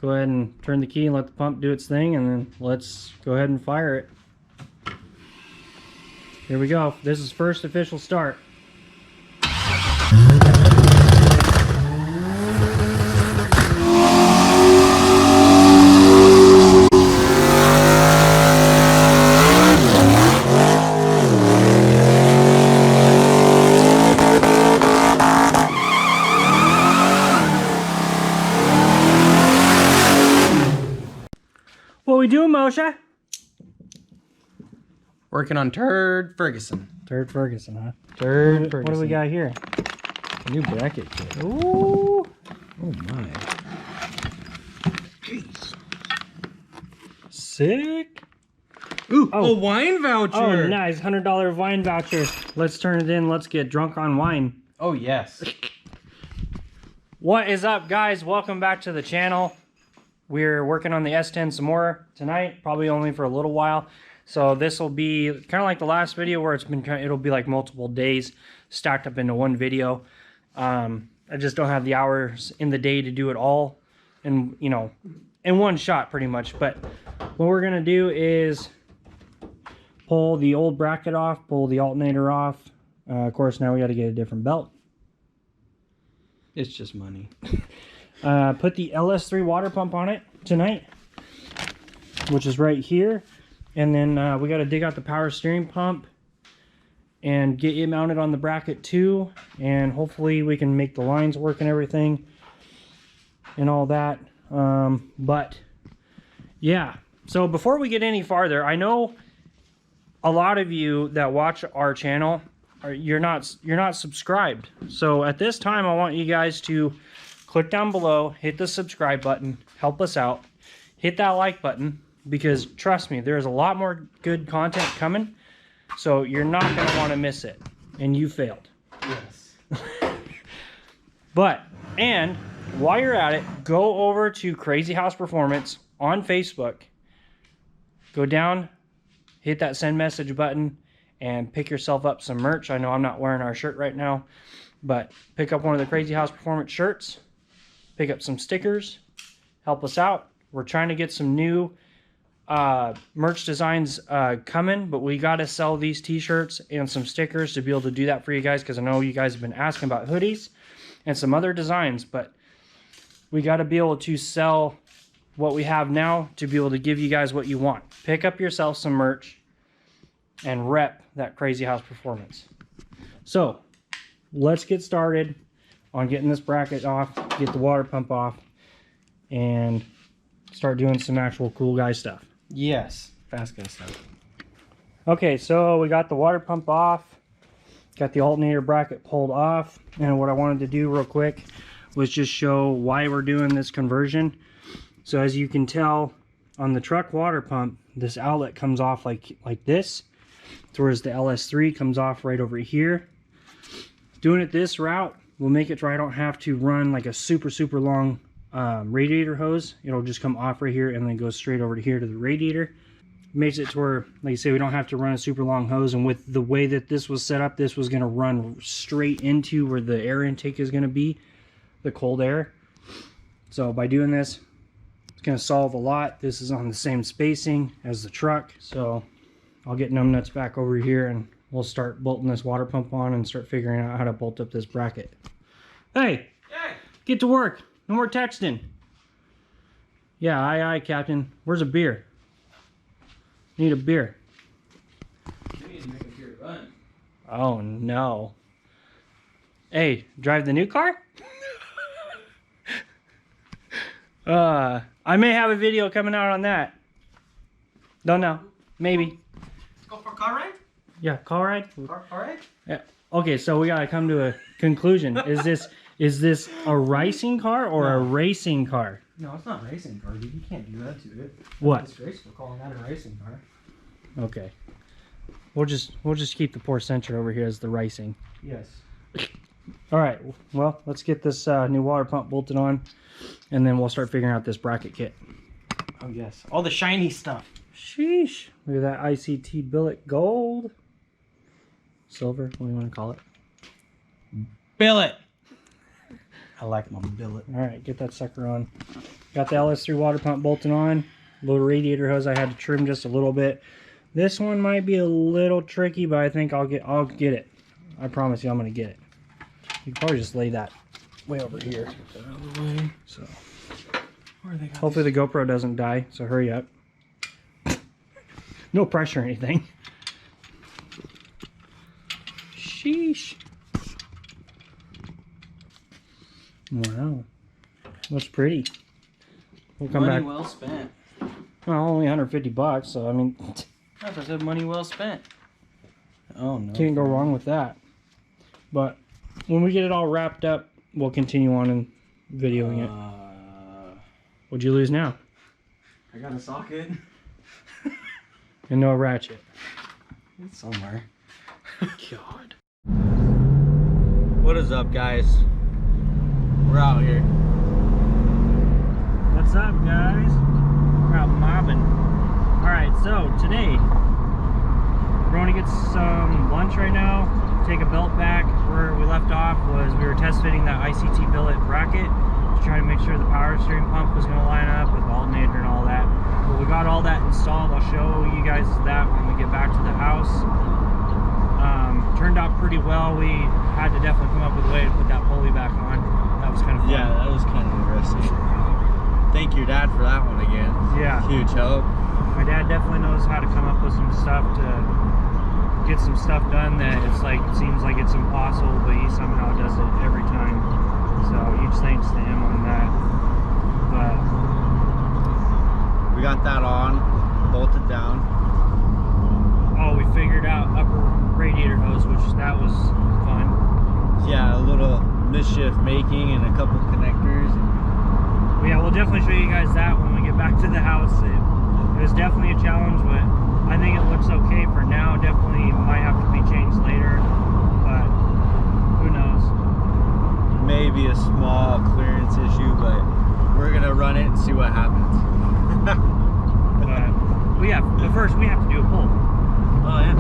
go ahead and turn the key and let the pump do its thing, and then let's go ahead and fire it. Here we go. This is first official start. What we doing, Moshe? Working on Turd Ferguson. Turd Ferguson, huh? Turd Ferguson. What do we got here? A new bracket kit. Ooh. Oh my. Jeez. Sick. Ooh, a wine voucher. Oh, nice. $100 wine voucher. Let's turn it in. Let's get drunk on wine. Oh, yes. What is up, guys? Welcome back to the channel. We're working on the S10 some more tonight, probably only for a little while. So this will be kind of like the last video where it'll be like multiple days stacked up into one video. I just don't have the hours in the day to do it all in one shot pretty much. But what we're gonna do is pull the old bracket off, pull the alternator off. Of course, now we got to get a different belt. It's just money. Put the LS3 water pump on it tonight, which is right here. And then we got to dig out the power steering pump and get it mounted on the bracket too. And hopefully we can make the lines work and everything and all that. But yeah, so before we get any farther, I know a lot of you that watch our channel, you're not subscribed. So at this time, I want you guys to click down below, hit the subscribe button, help us out, hit that like button, because trust me, there's a lot more good content coming, so you're not going to want to miss it, and you failed. Yes. And while you're at it, go over to Crazy House Performance on Facebook, go down, hit that send message button, and pick yourself up some merch. I know I'm not wearing our shirt right now, but pick up one of the Crazy House Performance shirts, pick up some stickers, help us out. We're trying to get some new merch designs coming, but we got to sell these t-shirts and some stickers to be able to do that for you guys, because I know you guys have been asking about hoodies and some other designs, but we got to be able to sell what we have now to be able to give you guys what you want. Pick up yourself some merch and rep that Crazy House Performance. So let's get started on getting this bracket off, get the water pump off, and start doing some actual cool guy stuff. Yes. Fast guy stuff. Okay, so we got the water pump off, got the alternator bracket pulled off, and what I wanted to do real quick was just show why we're doing this conversion. So as you can tell on the truck water pump, this outlet comes off like this, whereas the LS3 comes off right over here. Doing it this route will make it so I don't have to run like a super long radiator hose. It'll just come off right here and then go straight over to here to the radiator. Makes it to where, like I say, we don't have to run a super long hose. And with the way that this was set up, this was going to run straight into where the air intake is going to be, the cold air. So by doing this, it's going to solve a lot. This is on the same spacing as the truck. So I'll get numbnuts back over here and we'll start bolting this water pump on and start figuring out how to bolt up this bracket. Hey, get to work. No more texting. Yeah, aye, Captain. Where's a beer? Need a beer. We need to make a beer run. Oh, no. Hey, drive the new car? I may have a video coming out on that. Don't know. Maybe. Let's go for a car ride? Yeah, car ride? Car ride? Yeah. Okay, so we gotta come to a conclusion. Is this a racing car or a racing car? No, it's not a racing car, dude. You can't do that to it. What? It's disgraceful calling that a racing car. Okay. We'll just keep the poor Sentra over here as the racing. Yes. All right. Well, let's get this new water pump bolted on, and then we'll start figuring out this bracket kit. Oh yes, all the shiny stuff. Sheesh. Look at that ICT billet gold. Silver, what do you want to call it? Billet. I like my billet. All right, get that sucker on. Got the LS3 water pump bolted on. Little radiator hose I had to trim just a little bit. This one might be a little tricky, but I think I'll get it. I promise you I'm gonna get it. You can probably just lay that way over here. Get that out of the way. So hopefully the GoPro doesn't die, so hurry up. No pressure or anything. Sheesh. Wow. Looks pretty. We'll come money back. well spent. Well, only 150 bucks, so I mean, I said money well spent. Oh no. can't go wrong with that. But when we get it all wrapped up, we'll continue on and videoing it. What'd you lose now? I got a socket. And no ratchet. It's somewhere. God. What is up, guys? We're out here. What's up, guys? We're out mobbing. Alright, so today we're going to get some lunch right now. Take a belt back. Where we left off was we were test fitting that ICT billet bracket to try to make sure the power steering pump was going to line up with the alternator and all that. But we got all that installed. I'll show you guys that when we get back to the house. Turned out pretty well. We had to definitely come up with a way to put that pulley back on. That was kind of fun. Yeah, that was kind of interesting. Thank your dad for that one again. Yeah. Huge help. My dad definitely knows how to come up with some stuff to get some stuff done that it's like seems like it's impossible, but he somehow does it every time. So huge thanks to him on that. But we got that on, bolted down. oh, we figured out upper radiator hose, which that was fun. Yeah, a little mischief making and a couple connectors. But yeah, we'll definitely show you guys that when we get back to the house. It was definitely a challenge, but I think it looks okay for now. Definitely might have to be changed later, but who knows? Maybe a small clearance issue, but we're gonna run it and see what happens. But yeah, but first we have to do a pull. Oh yeah.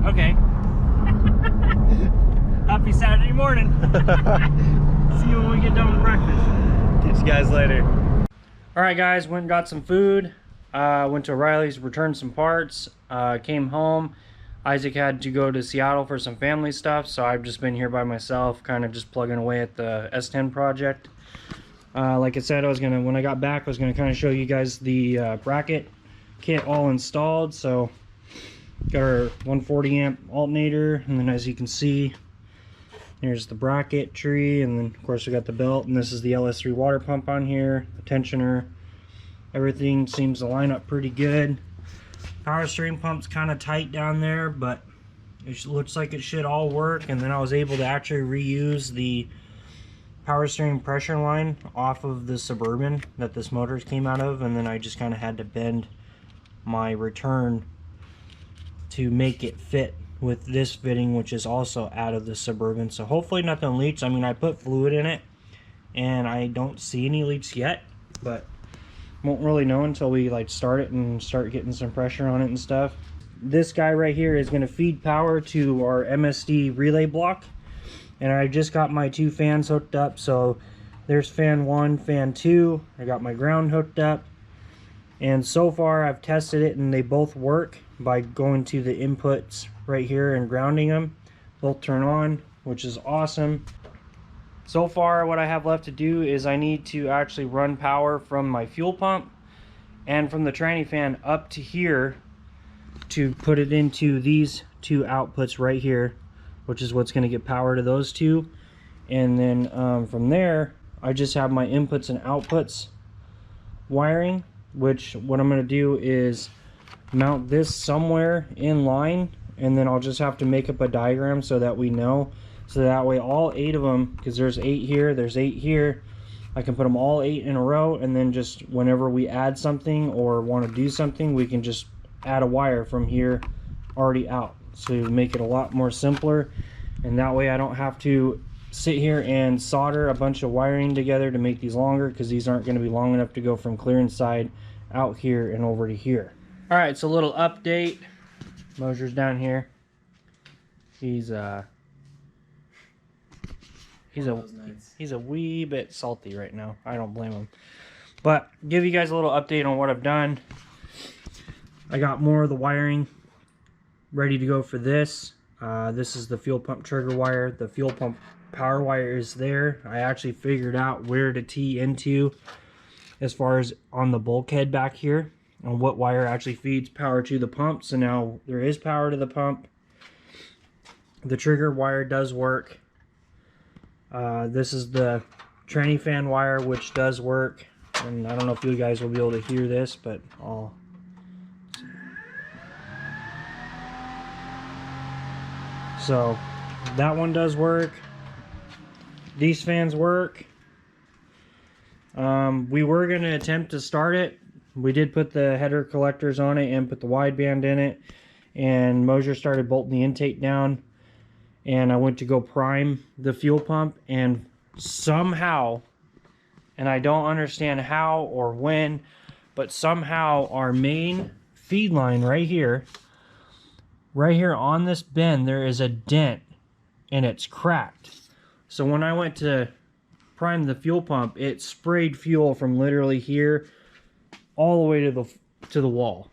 Okay. Happy Saturday morning. See you when we get done with breakfast. Catch you guys later. Alright guys, went and got some food. Went to O'Reilly's, returned some parts. Came home. Isaac had to go to Seattle for some family stuff, so I've just been here by myself, kind of just plugging away at the S10 project. Like I said, when I got back, I was gonna kind of show you guys the bracket kit all installed. So got our 140 amp alternator, and then as you can see, here's the bracket tree, and then of course we got the belt, and this is the LS3 water pump on here, the tensioner. Everything seems to line up pretty good. Power steering pump's kind of tight down there, but it looks like it should all work. And then I was able to actually reuse the power steering pressure line off of the Suburban that this motor came out of, and then I just kind of had to bend my return to make it fit with this fitting, which is also out of the Suburban. So hopefully nothing leaks. I mean, I put fluid in it and I don't see any leaks yet, but won't really know until we like start it and start getting some pressure on it and stuff. This guy right here is going to feed power to our MSD relay block, and I just got my two fans hooked up. So there's fan 1, fan 2. I got my ground hooked up, and so far I've tested it and they both work by going to the inputs right here and grounding them. Both turn on, which is awesome. So far what I have left to do is I need to actually run power from my fuel pump and from the tranny fan up to here to put it into these two outputs right here, which is what's going to get power to those two. And then from there I just have my inputs and outputs wiring, which what I'm going to do is mount this somewhere in line, and then I'll just have to make up a diagram so that we know. So that way all 8 of them, because there's 8 here, there's 8 here, I can put them all 8 in a row, and then just whenever we add something or want to do something, we can just add a wire from here already out. So make it a lot more simpler, and that way I don't have to sit here and solder a bunch of wiring together to make these longer, because these aren't going to be long enough to go from clearance side out here and over to here. All right, so a little update. Mosier's down here. He's a wee bit salty right now. I don't blame him. But give you guys a little update on what I've done. I got more of the wiring ready to go for this. This is the fuel pump trigger wire. The fuel pump power wire is there. I actually figured out where to tee into as far as on the bulkhead back here, on what wire actually feeds power to the pump. So now there is power to the pump. The trigger wire does work. This is the tranny fan wire, which does work. And I don't know if you guys will be able to hear this, but I'll... So that one does work. These fans work. We were going to attempt to start it. We did put the header collectors on it and put the wideband in it. And Mosier started bolting the intake down. And I went to go prime the fuel pump. And somehow, and I don't understand how or when, but somehow our main feed line right here on this bend, there is a dent and it's cracked. So when I went to prime the fuel pump, it sprayed fuel from literally here all the way to the wall.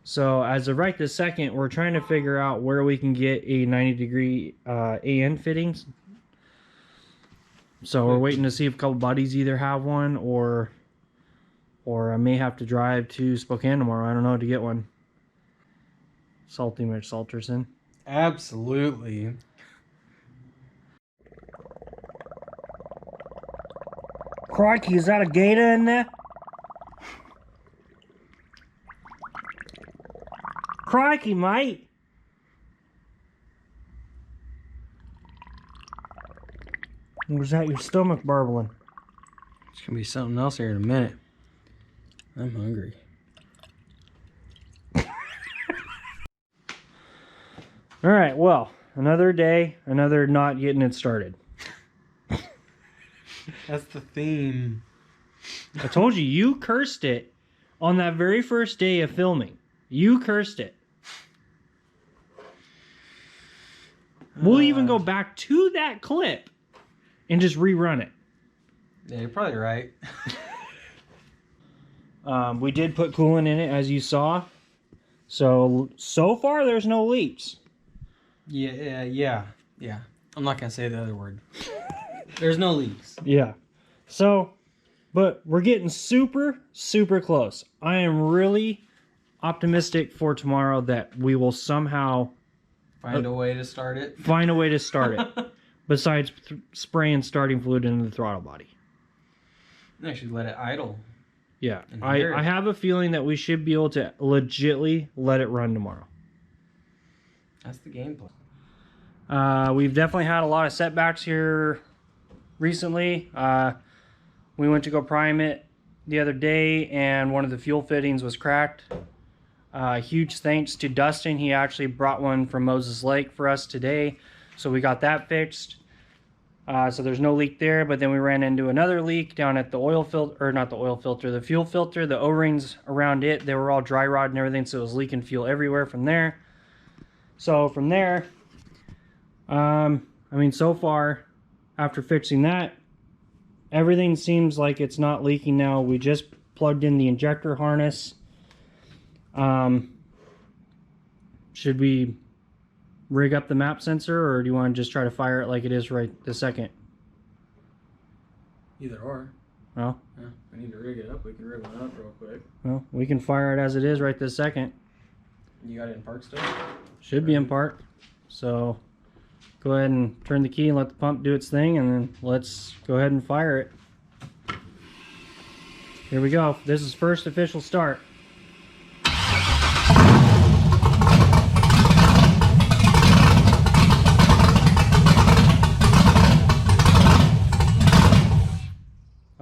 So as of right this second, we're trying to figure out where we can get a 90-degree AN fittings. So we're waiting to see if a couple buddies either have one, or I may have to drive to Spokane tomorrow. I don't know, to get one. Salty Mitch Salterson. Absolutely. Crikey, is that a gator in there? Crikey, mate. Or was that your stomach burbling? It's gonna be something else here in a minute. I'm hungry. All right, well, another day, another not getting it started. That's the theme. I told you, you cursed it on that very first day of filming. You cursed it. We'll even go back to that clip and just rerun it. Yeah, you're probably right. We did put coolant in it, as you saw. So far, there's no leaks. Yeah. I'm not gonna say the other word. There's no leaks. Yeah. So, but we're getting super, super close. I am really optimistic for tomorrow that we will somehow Find a way to start it. Find a way to start it. Besides spraying starting fluid into the throttle body. I should let it idle. Yeah. I have a feeling that we should be able to legitly let it run tomorrow. That's the game plan. We've definitely had a lot of setbacks here recently. We went to go prime it the other day and one of the fuel fittings was cracked. Huge thanks to Dustin. He actually brought one from Moses Lake for us today. So we got that fixed. So there's no leak there, but then we ran into another leak down at the oil filter, or not the oil filter, the fuel filter. The O-rings around it, they were all dry rot and everything, so it was leaking fuel everywhere from there. So from there, I mean, so far, after fixing that, everything seems like it's not leaking now. We just plugged in the injector harness. Should we rig up the map sensor, or do you want to just try to fire it like it is right this second? Either or. Oh? Yeah, if we need to rig it up, we can rig one up real quick. Well, we can fire it as it is right this second. You got it in park still? Should be in park. So go ahead and turn the key and let the pump do its thing, and then let's go ahead and fire it. Here we go. This is first official start.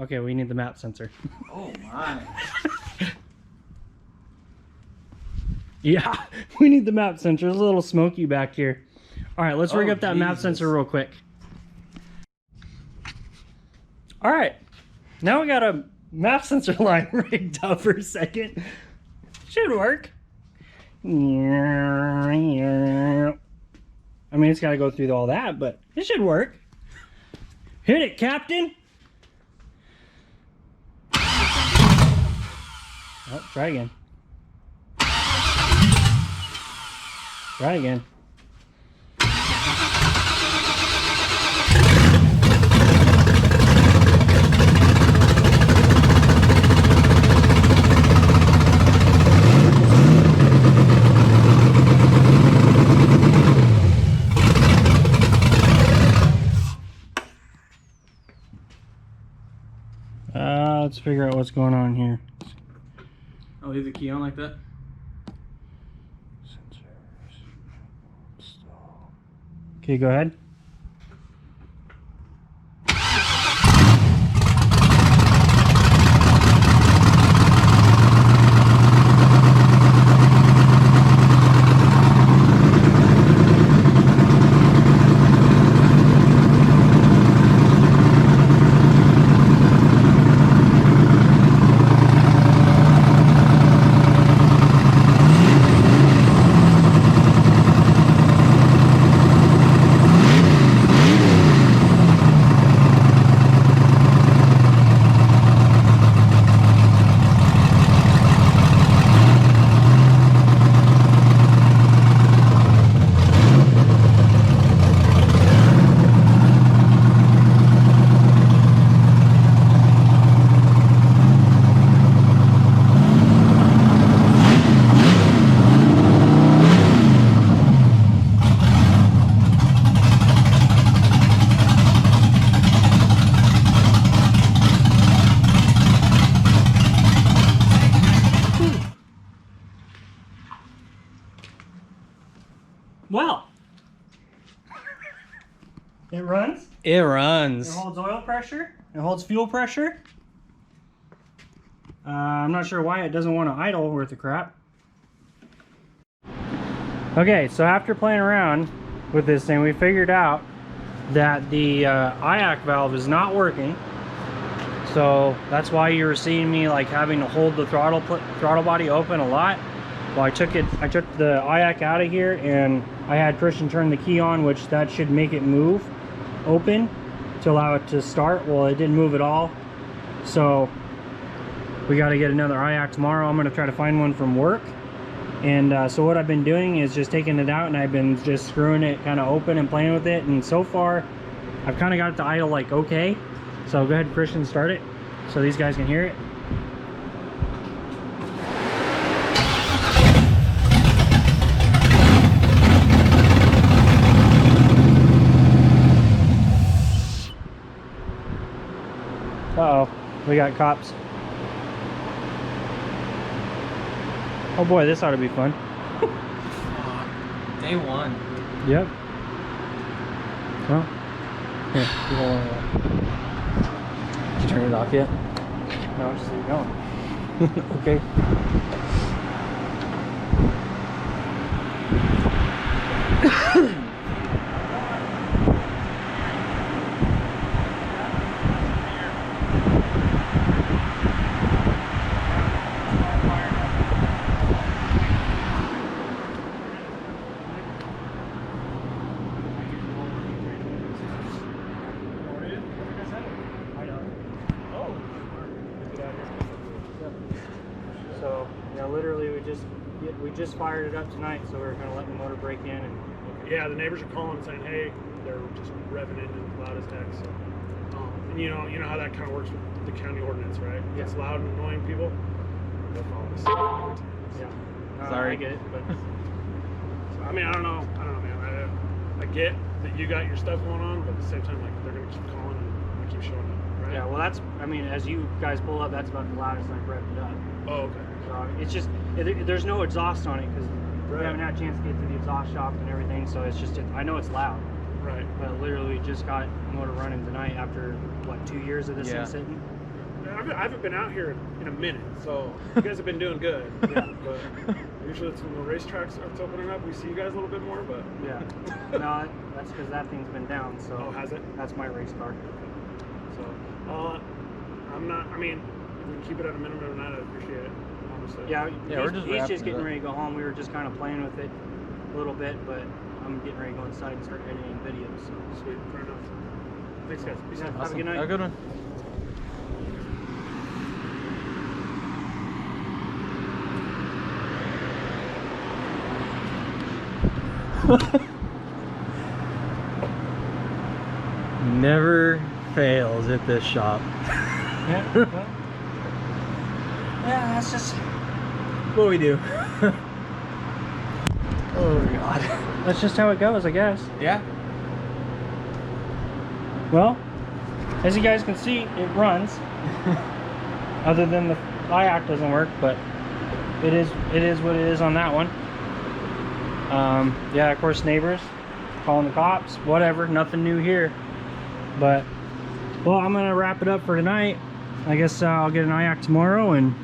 Okay, we need the map sensor. Oh my. Yeah, we need the map sensor. It's a little smoky back here. All right, let's rig up that map sensor real quick. All right, now we got a Map sensor line rigged up for a second. Should work. I mean, it's got to go through all that, but it should work. Hit it, Captain. Oh, try again. Try again. Let's figure out what's going on here. I'll leave the key on like that. Okay, go ahead. Well, it runs. It runs. It holds oil pressure. It holds fuel pressure. I'm not sure why it doesn't want to idle worth of crap. Okay, so after playing around with this thing, we figured out that the IAC valve is not working. So that's why you were seeing me like having to hold the throttle body open a lot. Well, I took the IAC out of here and I had Christian turn the key on, which that should make it move open to allow it to start. Well, it didn't move at all. So we got to get another IAC tomorrow. I'm going to try to find one from work. And so what I've been doing is just taking it out and I've been just screwing it kind of open and playing with it. And so far, I've kind of got it to idle like okay. So go ahead, Christian, start it so these guys can hear it. Uh-oh, we got cops. Oh boy, this ought to be fun. Day one. Yep. Well, here, did you turn it off yet? No, just leave it going. Okay. So yeah, literally we just fired it up tonight, so we're gonna let the motor break in and yeah, the neighbors are calling saying, hey, they're just revving it and loud as heck. So, and you know how that kind of works with the county ordinance, right? Yeah. It's loud and annoying people. They'll follow us. yeah. Sorry. I get it, but So, I mean, I don't know, man. I get that you got your stuff going on, but at the same time, like they're gonna keep calling and keep showing up, right? yeah. Well, that's I mean, as you guys pull up, that's about the loudest I've revved it up. Oh, okay. So it's just there's no exhaust on it because we haven't had a chance to get to the exhaust shop and everything. So it's just I know it's loud. Right. But literally just got the motor running tonight after what 2 years of this thing sitting. I haven't been out here in a minute, so you guys have been doing good. Yeah. But usually it's when the racetrack starts opening up, we see you guys a little bit more, but... Yeah. No, that's because that thing's been down, so... Oh, has it? That's my race car. So... I'm not, I mean, we can keep it at a minimum tonight, I'd appreciate it. Honestly. Yeah, we're he's just just wrapping it getting up. ready to go home. We were just kind of playing with it a little bit, but I'm getting ready to go inside and start editing videos. So Sweet. Fair enough. Thanks, guys. Be safe. Have a Awesome. good night. Have a good one. Never fails at this shop. yeah, well, yeah, that's just What we do? Oh god. that's just how it goes, I guess. Yeah. Well, as you guys can see, it runs. Other than the IAC doesn't work, but it is what it is on that one. Yeah, of course, neighbors calling the cops, whatever, nothing new here. But well, I'm gonna wrap it up for tonight. I guess I'll get an IAC tomorrow, and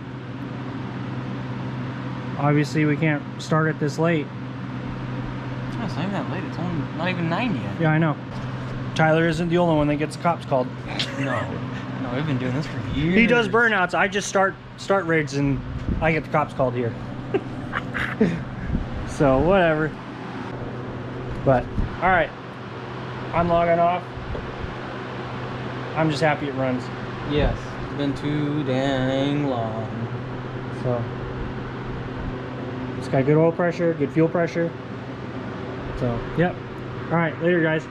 obviously we can't start it this late. Oh, it's not even that late. It's only not even 9 yet. Yeah, I know. Tyler isn't the only one that gets the cops called. No, we've been doing this for years. He does burnouts. I just start rigs and I get the cops called here. So whatever. But all right, I'm logging off. I'm just happy it runs. Yes, it's been too dang long. So it's got good oil pressure, good fuel pressure. So yep. All right, later guys.